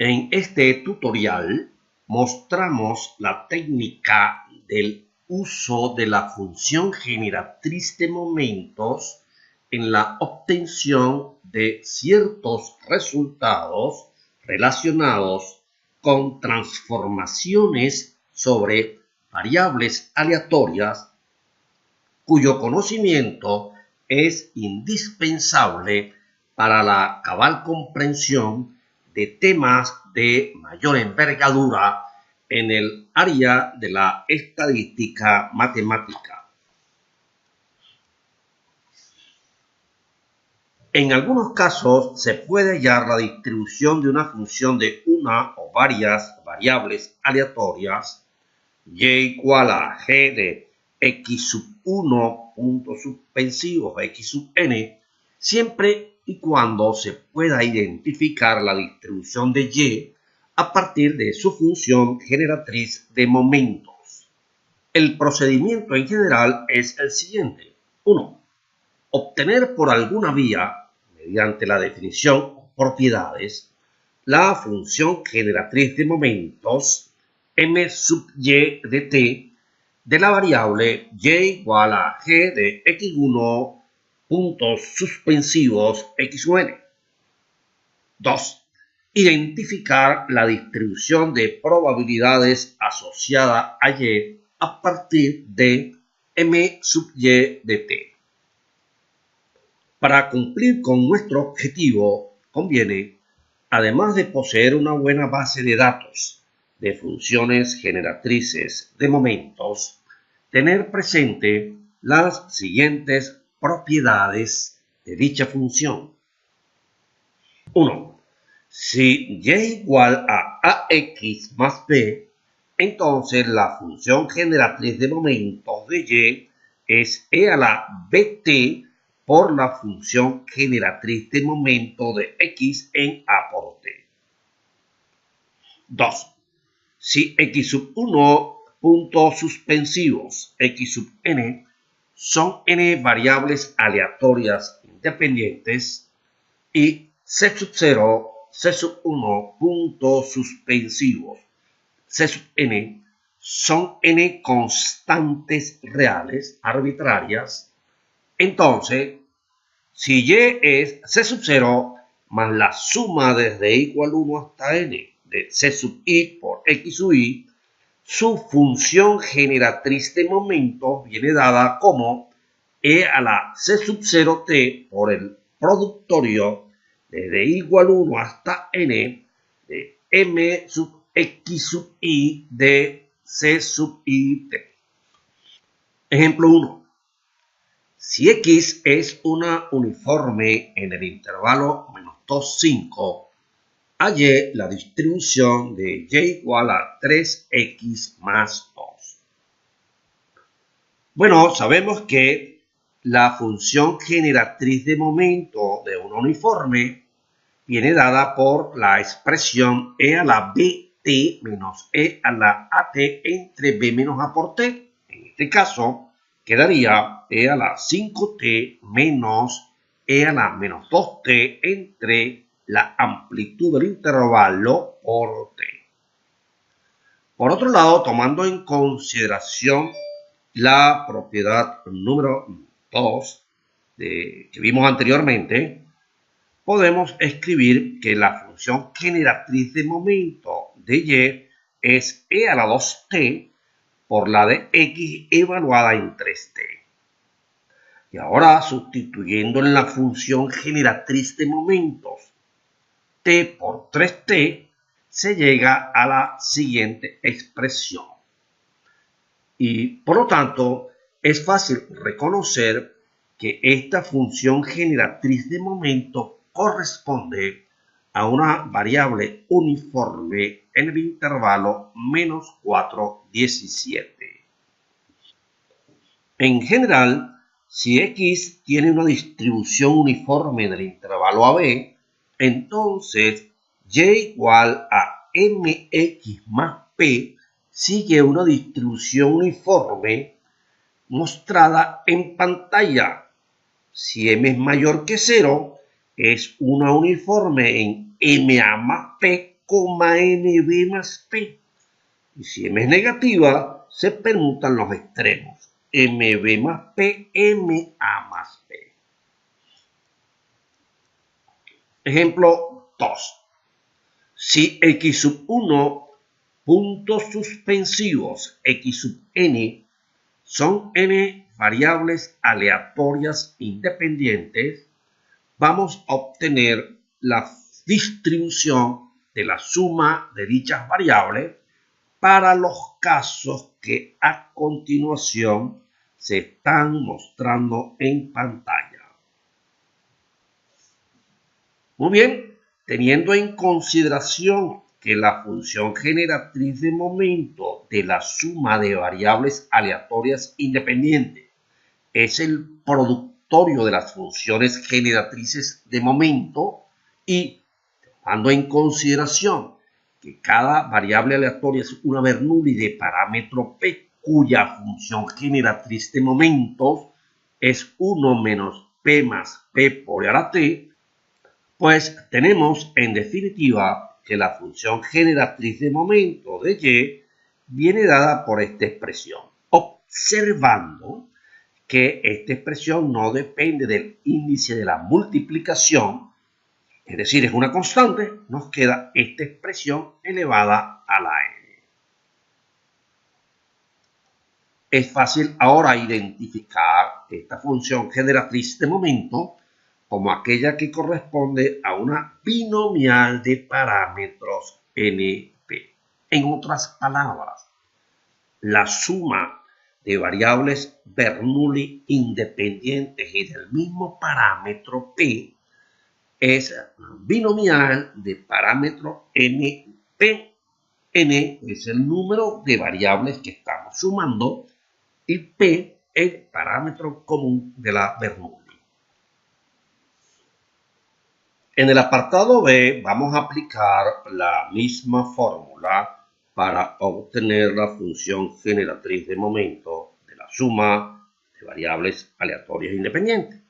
En este tutorial mostramos la técnica del uso de la función generatriz de momentos en la obtención de ciertos resultados relacionados con transformaciones sobre variables aleatorias cuyo conocimiento es indispensable para la cabal comprensión de temas de mayor envergadura en el área de la estadística matemática. En algunos casos se puede hallar la distribución de una función de una o varias variables aleatorias y igual a g de x sub 1 puntos suspensivos x sub n, siempre y cuando se pueda identificar la distribución de y a partir de su función generatriz de momentos. El procedimiento en general es el siguiente. 1. Obtener por alguna vía, mediante la definición o propiedades, la función generatriz de momentos m sub y de t de la variable y igual a g de x1 puntos suspensivos x1n. 2. Identificar la distribución de probabilidades asociada a y a partir de m sub y de t. Para cumplir con nuestro objetivo, conviene, además de poseer una buena base de datos de funciones generatrices de momentos, tener presente las siguientes propiedades de dicha función. 1. Si y igual a ax más b, entonces la función generatriz de momentos de y es e a la bt por la función generatriz de momento de x en a por t. 2. Si x sub 1 puntos suspensivos x sub n son n variables aleatorias independientes y c sub 0, c sub 1 puntos suspensivos c sub n son n constantes reales arbitrarias, entonces si y es c sub 0 más la suma desde igual 1 hasta n de c sub i por x sub i, su función generatriz de momentos viene dada como e a la c sub 0t por el productorio desde igual 1 hasta n de m sub x sub i de c sub i t. Ejemplo 1. Si x es una uniforme en el intervalo menos 2, 5, halle la distribución de y igual a 3x más 2. Bueno, sabemos que la función generatriz de momento de una uniforme viene dada por la expresión e a la bt menos e a la at entre b menos a por t. En este caso, quedaría e a la 5t menos e a la menos 2t entre la amplitud del intervalo por t. Por otro lado, tomando en consideración la propiedad número 2 que vimos anteriormente, podemos escribir que la función generatriz de momento de y es e a la 2t por la de x evaluada en 3t. Y ahora, sustituyendo en la función generatriz de momentos t por 3t, se llega a la siguiente expresión. Y por lo tanto, es fácil reconocer que esta función generatriz de momento corresponde a una variable uniforme en el intervalo menos 4, 17. En general, si x tiene una distribución uniforme en el intervalo AB, entonces y igual a mx más p sigue una distribución uniforme mostrada en pantalla. Si m es mayor que 0, es una uniforme en ma más p NB más P. Y si M es negativa, se permutan los extremos. MB más P, MA más P. Ejemplo 2. Si X sub 1, puntos suspensivos X sub n, son n variables aleatorias independientes, vamos a obtener la distribución de la suma de dichas variables para los casos que a continuación se están mostrando en pantalla. Muy bien, teniendo en consideración que la función generatriz de momento de la suma de variables aleatorias independientes es el productorio de las funciones generatrices de momento y tomando en consideración que cada variable aleatoria es una Bernoulli de parámetro P cuya función generatriz de momentos es 1 menos P más P por R a T, pues tenemos en definitiva que la función generatriz de momento de Y viene dada por esta expresión, observando que esta expresión no depende del índice de la multiplicación, es decir, es una constante, nos queda esta expresión elevada a la n. Es fácil ahora identificar esta función generatriz de momento como aquella que corresponde a una binomial de parámetros NP. En otras palabras, la suma de variables Bernoulli independientes y del mismo parámetro P es binomial de parámetro NP. N es el número de variables que estamos sumando y P es el parámetro común de la Bernoulli. En el apartado B vamos a aplicar la misma fórmula para obtener la función generatriz de momento de la suma de variables aleatorias independientes.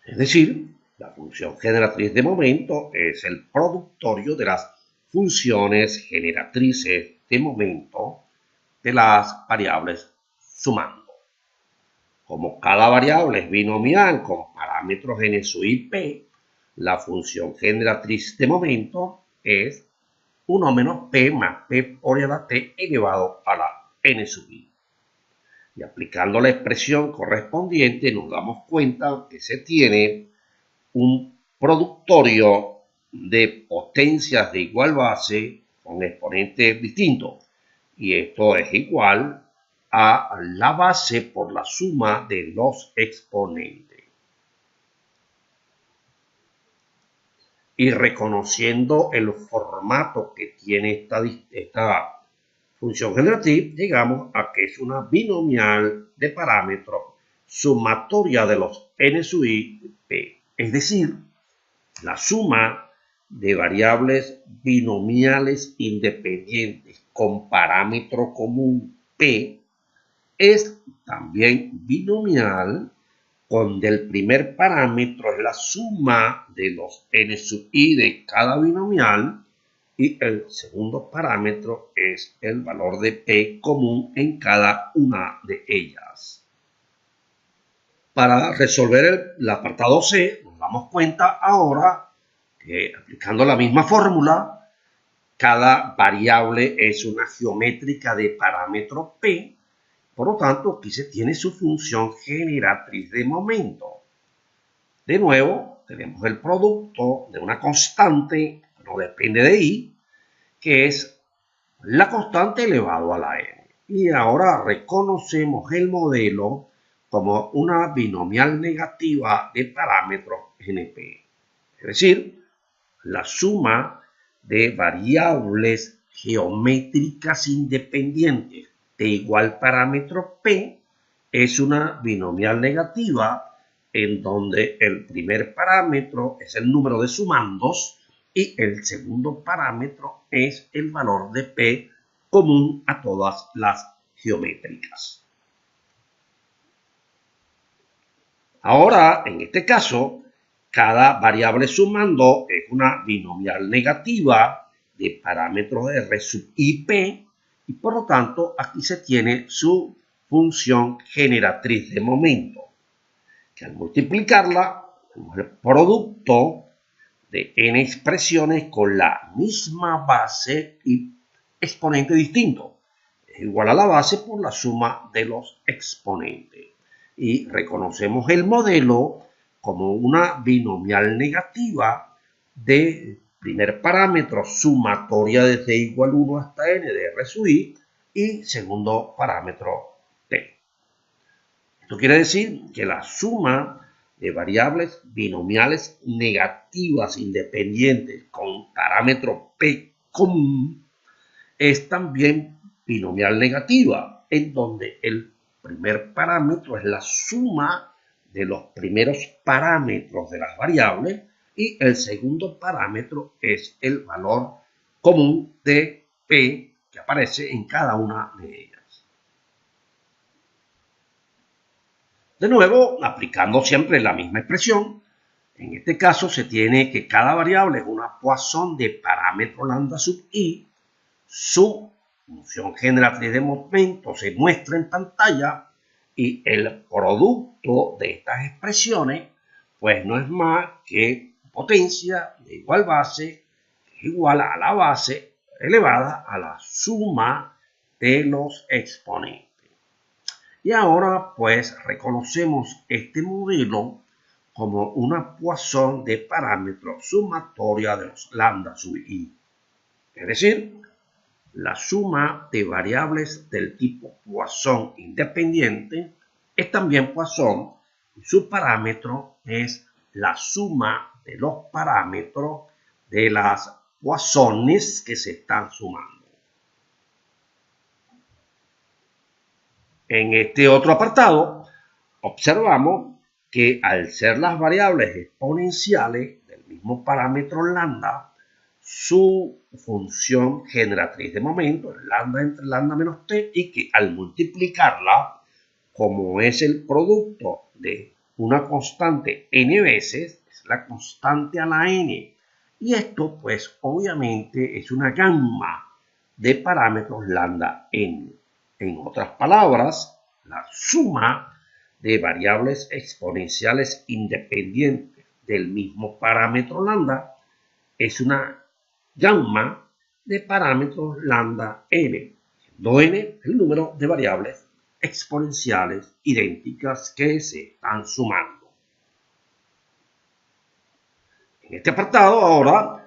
Es decir, la función generatriz de momento es el productorio de las funciones generatrices de momento de las variables sumando. Como cada variable es binomial con parámetros n sub i p, la función generatriz de momento es 1 menos p más p por r a t elevado a la n sub i. Y aplicando la expresión correspondiente nos damos cuenta que se tiene un productorio de potencias de igual base con exponentes distintos. Y esto es igual a la base por la suma de los exponentes. Y reconociendo el formato que tiene esta función generatriz, llegamos a que es una binomial de parámetros sumatoria de los n sub i p. Es decir, la suma de variables binomiales independientes con parámetro común p es también binomial donde el primer parámetro es la suma de los n sub i de cada binomial y el segundo parámetro es el valor de p común en cada una de ellas. Para resolver el apartado C, nos damos cuenta ahora que aplicando la misma fórmula, cada variable es una geométrica de parámetro p. Por lo tanto, aquí se tiene su función generatriz de momento. De nuevo, tenemos el producto de una constante que no depende de i, que es la constante elevado a la n. Y ahora reconocemos el modelo como una binomial negativa de parámetros np. Es decir, la suma de variables geométricas independientes de igual parámetro p es una binomial negativa en donde el primer parámetro es el número de sumandos y el segundo parámetro es el valor de p común a todas las geométricas. Ahora, en este caso, cada variable sumando es una binomial negativa de parámetros de R sub I P, y por lo tanto aquí se tiene su función generatriz de momento, que al multiplicarla tenemos el producto de n expresiones con la misma base y exponente distinto. Es igual a la base por la suma de los exponentes. Y reconocemos el modelo como una binomial negativa de primer parámetro sumatoria desde igual 1 hasta n de R sub i y segundo parámetro t. Esto quiere decir que la suma de variables binomiales negativas independientes con parámetro p común es también binomial negativa, en donde el primer parámetro es la suma de los primeros parámetros de las variables y el segundo parámetro es el valor común de p que aparece en cada una de ellas. De nuevo, aplicando siempre la misma expresión, en este caso se tiene que cada variable es una Poisson de parámetro lambda sub i, su función generatriz de momento se muestra en pantalla y el producto de estas expresiones pues no es más que potencia de igual base, que es igual a la base elevada a la suma de los exponentes. Y ahora pues reconocemos este modelo como una Poisson de parámetros sumatoria de los lambda sub i. Es decir, la suma de variables del tipo Poisson independiente es también Poisson y su parámetro es la suma de los parámetros de las Poissones que se están sumando. En este otro apartado, observamos que al ser las variables exponenciales del mismo parámetro lambda, su función generatriz de momento es lambda entre lambda menos t, y que al multiplicarla, como es el producto de una constante n veces, es la constante a la n. Y esto, pues, obviamente es una gamma de parámetros lambda n. En otras palabras, la suma de variables exponenciales independientes del mismo parámetro lambda es una gamma de parámetros lambda n, siendo n el número de variables exponenciales idénticas que se están sumando. En este apartado ahora,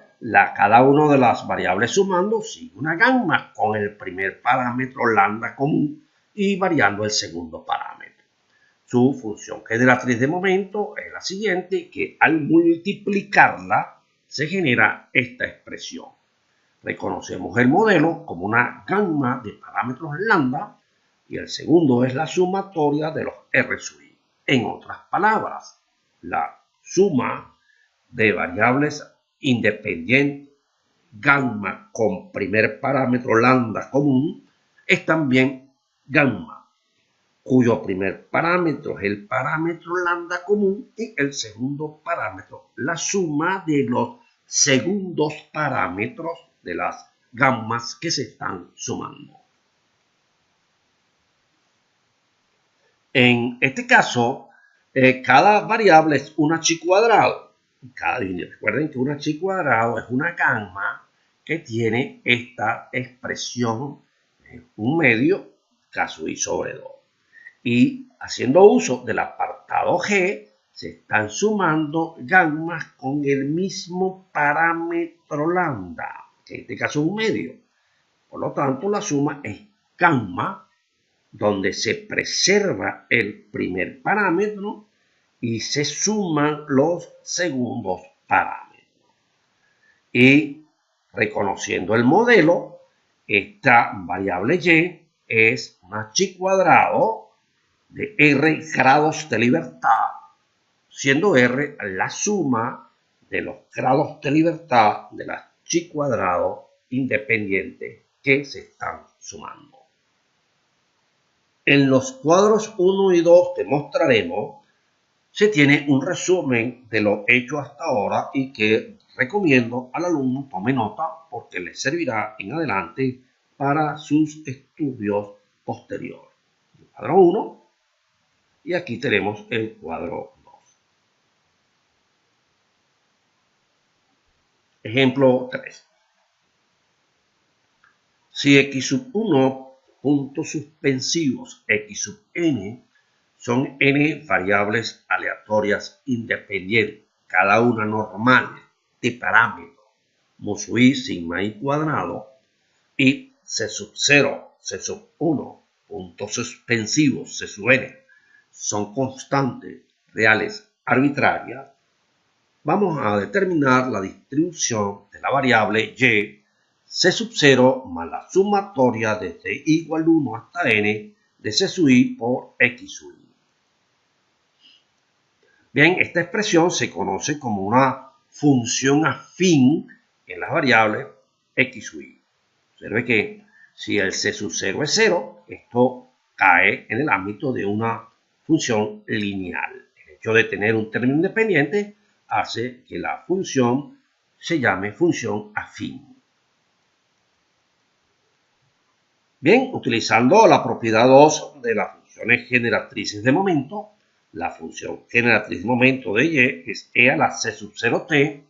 cada una de las variables sumando sigue una gamma con el primer parámetro lambda común y variando el segundo parámetro. Su función generatriz de momento es la siguiente, que al multiplicarla se genera esta expresión. Reconocemos el modelo como una gamma de parámetros lambda y el segundo es la sumatoria de los R sub i. En otras palabras, la suma de variables independientes gamma con primer parámetro lambda común es también gamma, cuyo primer parámetro es el parámetro lambda común y el segundo parámetro la suma de los segundos parámetros de las gammas que se están sumando. En este caso, cada variable es una chi cuadrado. Recuerden que una chi cuadrado es una gamma que tiene esta expresión, un medio, caso i sobre 2. Y haciendo uso del apartado G, se están sumando gammas con el mismo parámetro lambda, que en este caso es un medio. Por lo tanto, la suma es gamma, donde se preserva el primer parámetro y se suman los segundos parámetros. Y reconociendo el modelo, esta variable y es una chi cuadrado de r grados de libertad, siendo r la suma de los grados de libertad de las chi cuadrado independientes que se están sumando. En los cuadros 1 y 2 que mostraremos, se tiene un resumen de lo hecho hasta ahora y que recomiendo al alumno tome nota porque le servirá en adelante para sus estudios posteriores. El cuadro 1 y aquí tenemos el cuadro 2. Ejemplo 3. Si x1 puntos suspensivos x sub n son n variables aleatorias independientes, cada una normal de parámetro mu sub i sigma i cuadrado, y c sub 0, c sub 1 puntos suspensivos c sub n son constantes reales arbitrarias, vamos a determinar la distribución de la variable y c sub 0 más la sumatoria desde i igual 1 hasta n de c sub i por x sub i. Bien, esta expresión se conoce como una función afín en las variables x sub i. Observe que si el c sub 0 es 0, esto cae en el ámbito de una función lineal. El hecho de tener un término independiente hace que la función se llame función afín. Bien, utilizando la propiedad 2 de las funciones generatrices de momento, la función generatriz de momento de y es e a la c sub 0t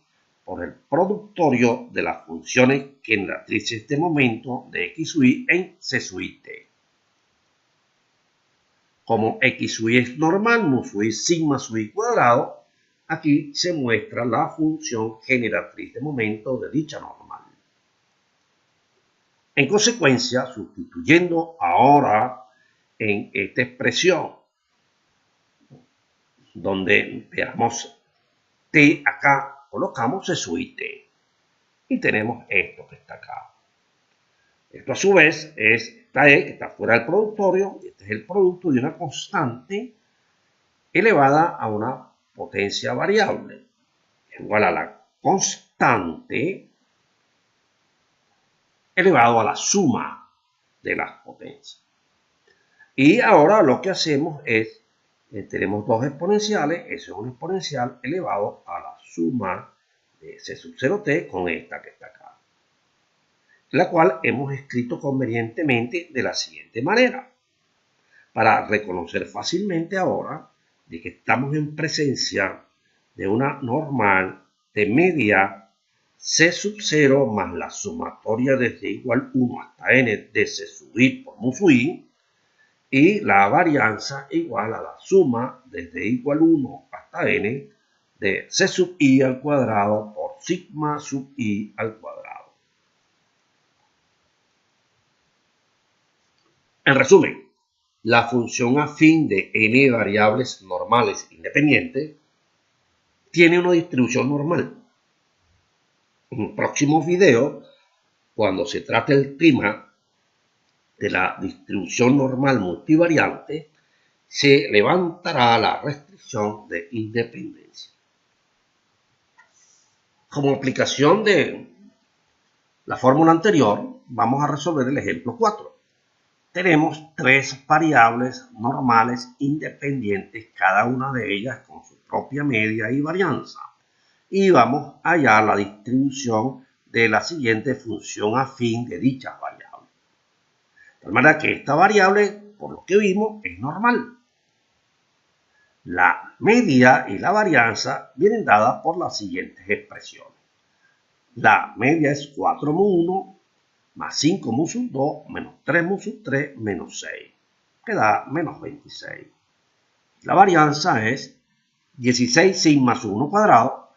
por el productorio de las funciones generatrices de momento de x sub i en c sub i t. Como x sub i es normal, mu sub i sigma sub i cuadrado, aquí se muestra la función generatriz de momento de dicha normal. En consecuencia, sustituyendo ahora en esta expresión, donde veamos t acá, colocamos c sub i t y tenemos esto que está acá. Esto a su vez es esta e que está fuera del productorio, y este es el producto de una constante elevada a una potencia variable, igual a la constante elevado a la suma de las potencias. Y ahora lo que hacemos es, tenemos dos exponenciales, eso es un exponencial elevado a la suma de c sub 0t con esta que está acá, la cual hemos escrito convenientemente de la siguiente manera, para reconocer fácilmente ahora de que estamos en presencia de una normal de media c sub 0 más la sumatoria desde igual 1 hasta n de c sub i por mu sub i, y la varianza igual a la suma desde igual 1 hasta n de c sub i al cuadrado por sigma sub i al cuadrado. En resumen, la función afín de n variables normales independientes tiene una distribución normal. En próximos videos, cuando se trate el tema de la distribución normal multivariante, se levantará la restricción de independencia. Como aplicación de la fórmula anterior, vamos a resolver el ejemplo 4. Tenemos tres variables normales independientes, cada una de ellas con su propia media y varianza. Y vamos a hallar la distribución de la siguiente función afín de dichas variables. De manera que esta variable, por lo que vimos, es normal. La media y la varianza vienen dadas por las siguientes expresiones. La media es 4 mu 1 más 5 mu sub 2 menos 3 mu sub 3 menos 6, que da menos 26. La varianza es 16 sigma sub 1 cuadrado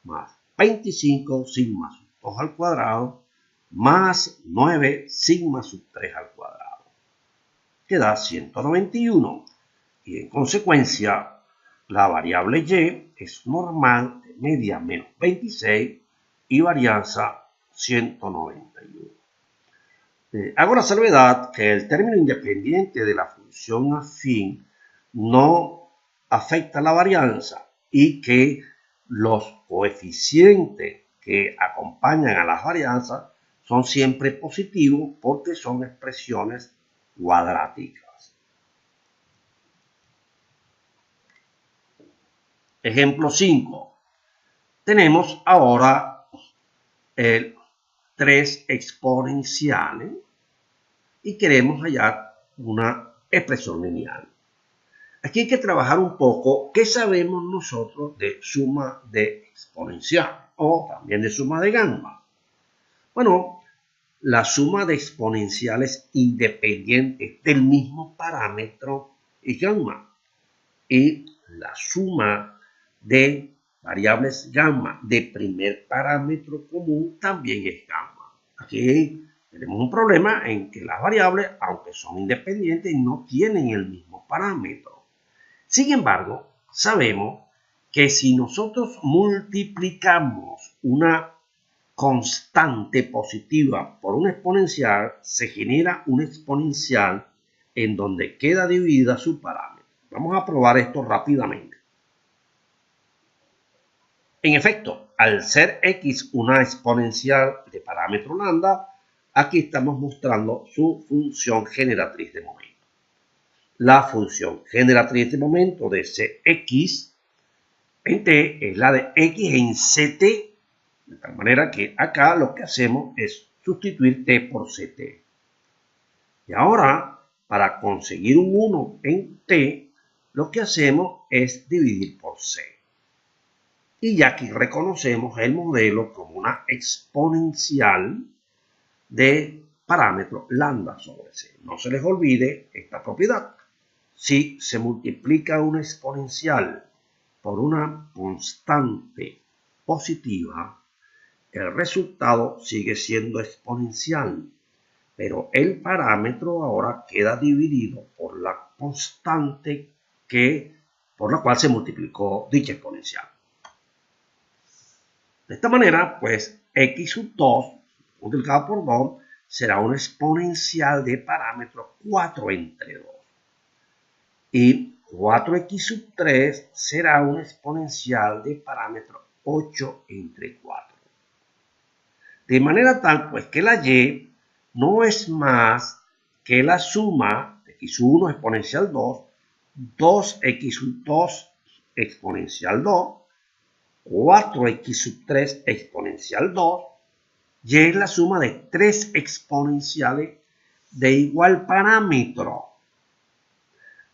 más 25 sigma sub 2 al cuadrado más 9 sigma sub 3 al cuadrado, que da 191. Y en consecuencia, la variable y es normal de media menos 26 y varianza 191. Hago la salvedad que el término independiente de la función afín no afecta la varianza y que los coeficientes que acompañan a las varianzas son siempre positivos porque son expresiones cuadráticas. Ejemplo 5. Tenemos ahora tres exponenciales y queremos hallar una expresión lineal. Aquí hay que trabajar un poco qué sabemos nosotros de suma de exponencial o también de suma de gamma. Bueno, la suma de exponenciales independientes del mismo parámetro es gamma y la suma de variables gamma de primer parámetro común también es gamma. Aquí tenemos un problema en que las variables, aunque son independientes, no tienen el mismo parámetro. Sin embargo, sabemos que si nosotros multiplicamos una constante positiva por una exponencial, se genera una exponencial en donde queda dividida su parámetro. Vamos a probar esto rápidamente. En efecto, al ser x una exponencial de parámetro lambda, aquí estamos mostrando su función generatriz de momento. La función generatriz de momento de Cx en t es la de x en ct, de tal manera que acá lo que hacemos es sustituir t por ct. Y ahora, para conseguir un 1 en t, lo que hacemos es dividir por c. Y ya aquí reconocemos el modelo como una exponencial de parámetro lambda sobre c. No se les olvide esta propiedad. Si se multiplica una exponencial por una constante positiva, el resultado sigue siendo exponencial, pero el parámetro ahora queda dividido por la constante por la cual se multiplicó dicha exponencial. De esta manera, pues, x sub 2 multiplicado por 2 será una exponencial de parámetro 4 entre 2. Y 4x sub 3 será una exponencial de parámetro 8 entre 4. De manera tal, pues, que la y no es más que la suma de x sub 1 exponencial 2, 2x sub 2 exponencial 2, 4x sub 3 exponencial 2, y es la suma de tres exponenciales de igual parámetro.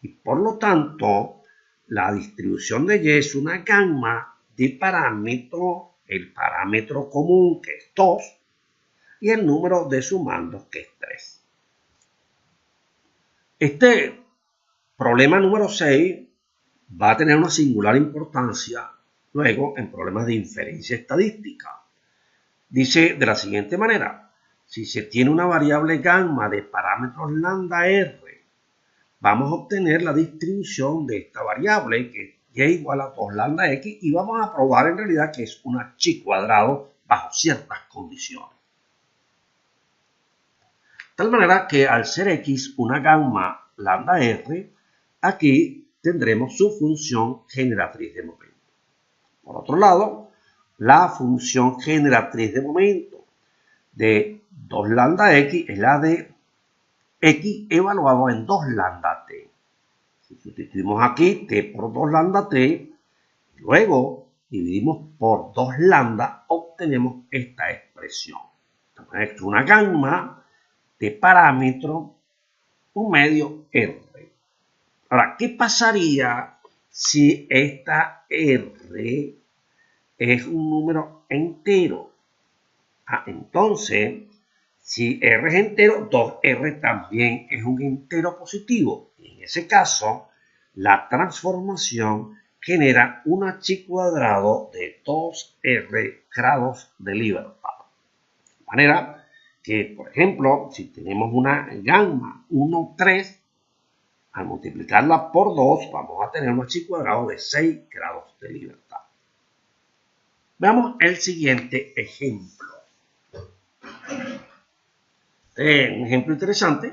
Y por lo tanto, la distribución de y es una gamma de parámetro, el parámetro común que es 2 y el número de sumandos que es 3. Este problema número 6 va a tener una singular importancia luego en problemas de inferencia estadística. Dice de la siguiente manera: si se tiene una variable gamma de parámetros lambda r, vamos a obtener la distribución de esta variable, que es y igual a 2 lambda x, y vamos a probar en realidad que es una chi cuadrado bajo ciertas condiciones. De tal manera que al ser x una gamma lambda r, aquí tendremos su función generatriz de momento. Por otro lado, la función generatriz de momento de 2 lambda x es la de x evaluado en 2 lambda t. Si sustituimos aquí t por 2 lambda t, luego dividimos por 2 lambda, obtenemos esta expresión. Es una gamma de parámetro un medio r. Ahora, ¿qué pasaría si esta r es un número entero? Entonces, si r es entero, 2r también es un entero positivo. Y en ese caso, la transformación genera una chi cuadrado de 2r grados de libertad. De manera que, por ejemplo, si tenemos una gamma 1, 3, al multiplicarla por 2, vamos a tener una chi cuadrado de 6 grados de libertad. Veamos el siguiente ejemplo. Un ejemplo interesante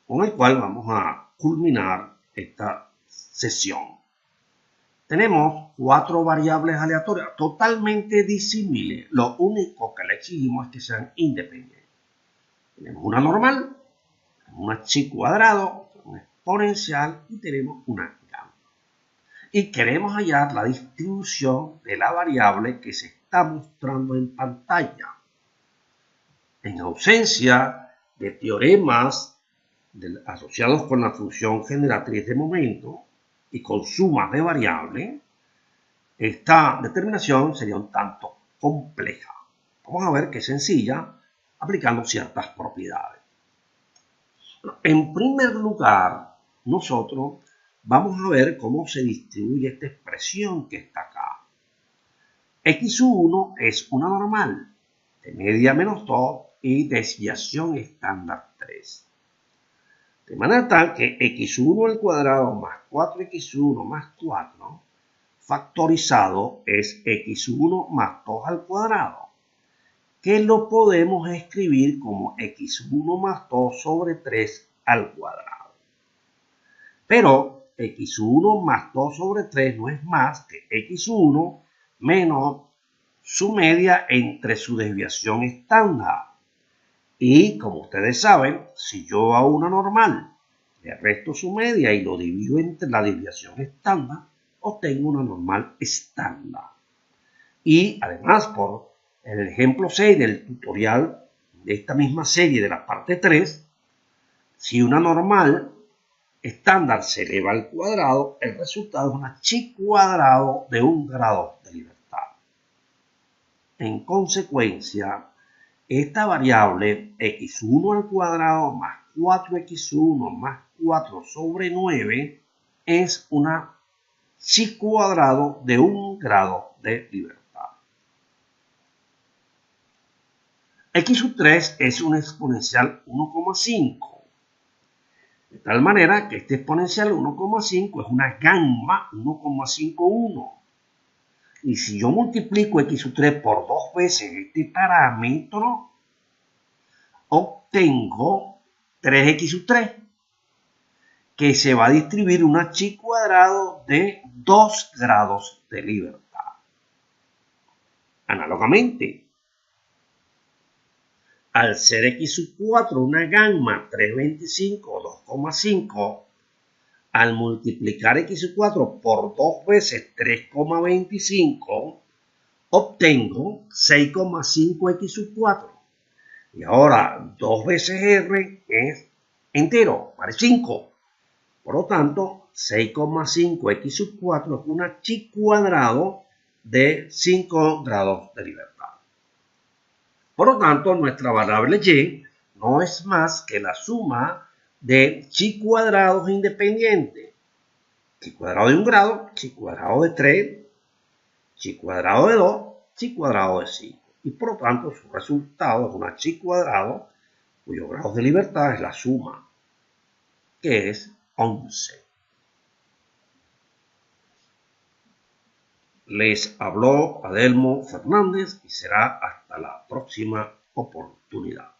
con el cual vamos a culminar esta sesión. Tenemos 4 variables aleatorias totalmente disímiles. Lo único que le exigimos es que sean independientes. Tenemos una normal, una chi cuadrado, una exponencial y tenemos una gamma. Y queremos hallar la distribución de la variable que se está mostrando en pantalla. En ausencia de teoremas asociados con la función generatriz de momento y con sumas de variables, esta determinación sería un tanto compleja. Vamos a ver que es sencilla aplicando ciertas propiedades. En primer lugar, nosotros vamos a ver cómo se distribuye esta expresión que está acá. X1 es una normal de media menos 2 y desviación estándar 3. De manera tal que x1 al cuadrado más 4x1 más 4 factorizado es x1 más 2 al cuadrado, que lo podemos escribir como x1 más 2 sobre 3 al cuadrado. Pero x1 más 2 sobre 3 no es más que x1 menos su media entre su desviación estándar. Y como ustedes saben, si yo a una normal le resto su media y lo divido entre la desviación estándar, obtengo una normal estándar. Y además, por el ejemplo 6 del tutorial de esta misma serie de la parte 3, si una normal estándar se eleva al cuadrado, el resultado es una chi cuadrado de 1 grado de libertad. En consecuencia, esta variable x1 al cuadrado más 4x1 más 4 sobre 9 es una chi cuadrado de 1 grado de libertad. x3 es un exponencial 1,5. De tal manera que este exponencial 1,5 es una gamma 1,51. Y si yo multiplico x3 por 2 veces este parámetro, obtengo 3x3, que se va a distribuir una chi cuadrado de 2 grados de libertad. Análogamente, al ser x4 una gamma 325 o 2,5, al multiplicar x4 por 2 veces 3,25, obtengo 6,5x4. Y ahora 2 veces r es entero, vale 5. Por lo tanto, 6,5x4 es una chi cuadrado de 5 grados de libertad. Por lo tanto, nuestra variable y no es más que la suma de chi cuadrados independientes. Chi cuadrado de 1 grado, chi cuadrado de 3, chi cuadrado de 2, chi cuadrado de 5. Y por lo tanto, su resultado es una chi cuadrado cuyo grado de libertad es la suma, que es 11. Les habló Adelmo Fernández y será hasta la próxima oportunidad.